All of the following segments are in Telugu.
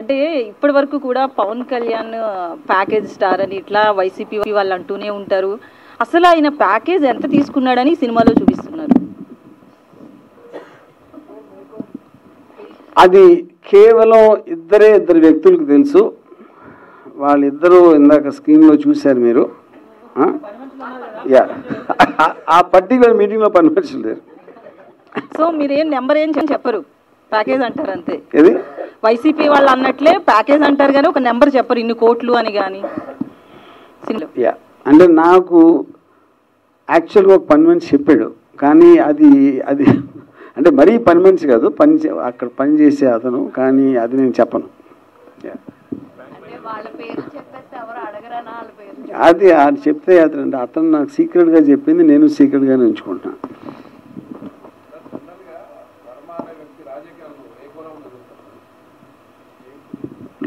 అంటే ఇప్పటి వరకు కూడా పవన్ కళ్యాణ్ ప్యాకేజ్ స్టార్ అని ఇట్లా వైసీపీ వాళ్ళు అంటూనే ఉంటారు. అసలు ఆయన ప్యాకేజ్ ఎంత తీసుకున్నాడని సినిమాలో చూపిస్తున్నారు. అది కేవలం ఇద్దరు వ్యక్తులకు తెలుసు. వాళ్ళిద్దరూ ఇందాక స్క్రీన్లో చూశారు మీరు. ఆ పర్టికులర్ మీటింగ్లో పని మనుషులు లేరు. సో మీరేం నెంబర్ ఏం చెప్పరు, ప్యాకేజ్ అంటారు అంతే. ఇది వైసీపీ వాళ్ళు అన్నట్లే ప్యాకేజ్ అంటారు కానీ ఒక నెంబర్ చెప్పరు, ఇన్ని కోట్లు అని. కానీ అంటే నాకు యాక్చువల్గా ఒక పని మనిషి చెప్పాడు, కానీ అది అంటే మరీ పని మనిషి కాదు, అక్కడ పని చేసే అతను, కానీ అది నేను చెప్పను. అది చెప్తే అతను నాకు సీక్రెట్గా చెప్పింది, నేను సీక్రెట్గానే ఉంచుకుంటున్నాను.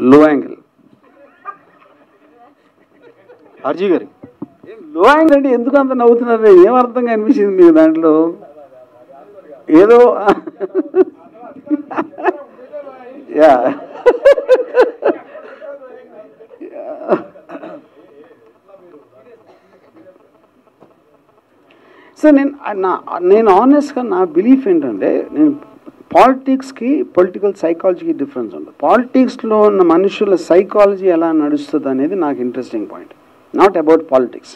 లో యాంగిల్ ఆర్జీ గారు, లో యాంగిల్ అంటే ఎందుకు అంత నవ్వుతున్నారు? ఏం అర్థంగా అనిపించింది మీకు దాంట్లో? ఏదో యా సో నేను ఆనెస్ట్గా నా బిలీఫ్ ఏంటంటే, నేను పాలిటిక్స్కి పొలిటికల్ సైకాలజీకి డిఫరెన్స్ ఉంటుంది. పాలిటిక్స్లో ఉన్న మనుషుల సైకాలజీ ఎలా నడుస్తుంది అనేది నాకు interesting point. Not about politics.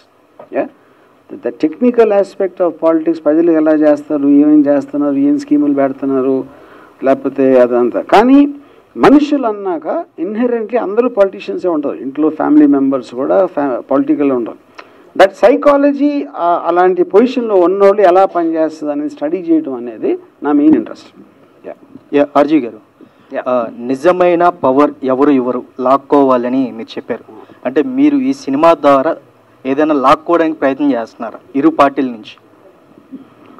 The technical aspect of politics, ప్రజలు ఎలా చేస్తారు, ఏమేం చేస్తున్నారు, ఏం స్కీములు పెడుతున్నారు, లేకపోతే అదంతా. కానీ మనుషులు అన్నాక ఇన్హెరెంట్లీ అందరూ పొలిటీషియన్సే ఉంటారు. ఇంట్లో ఫ్యామిలీ మెంబర్స్ కూడా పొలిటికల్గా ఉంటారు. దట్ సైకాలజీ అలాంటి పొజిషన్లో ఉన్నోళ్ళు ఎలా పనిచేస్తుంది అనేది స్టడీ చేయడం అనేది నా మెయిన్ ఇంట్రెస్ట్. ఆర్జీ గారు, నిజమైన పవర్ ఎవరు లాక్కోవాలని మీరు చెప్పారు. అంటే మీరు ఈ సినిమా ద్వారా ఏదైనా లాక్కోవడానికి ప్రయత్నం చేస్తున్నారా ఇరు పార్టీల నుంచి?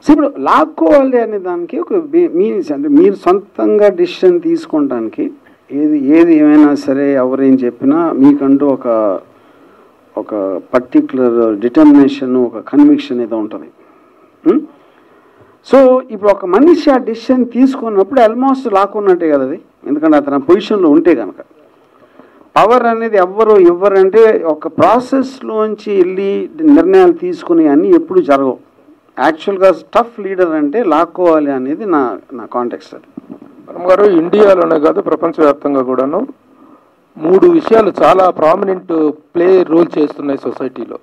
సో ఇప్పుడు లాక్కోవాలి అనే దానికి ఒక మీనింగ్స్, అంటే మీరు సొంతంగా డిసిషన్ తీసుకోవడానికి ఏది ఏమైనా సరే ఎవరేం చెప్పినా మీకంటూ ఒక పర్టిక్యులర్ డిటర్మినేషన్, ఒక కన్విక్షన్ ఏదో ఉంటుంది. సో ఇప్పుడు ఒక మనిషి ఆ డిసిషన్ తీసుకున్నప్పుడు ఆల్మోస్ట్ లాక్కున్నట్టే కదా అది. ఎందుకంటే అతను ఆ పొజిషన్లో ఉంటే కనుక. పవర్ అనేది ఇవ్వరంటే ఒక ప్రాసెస్లోంచి వెళ్ళి నిర్ణయాలు తీసుకుని అన్నీ ఎప్పుడు జరగవు. యాక్చువల్గా టఫ్ లీడర్ అంటే లాక్కోవాలి అనేది నా కాంటెక్స్ట్. అది గారు, ఇండియాలోనే కాదు ప్రపంచవ్యాప్తంగా కూడాను 3 విషయాలు చాలా ప్రామినెంట్ రోల్ చేస్తున్నాయి సొసైటీలో.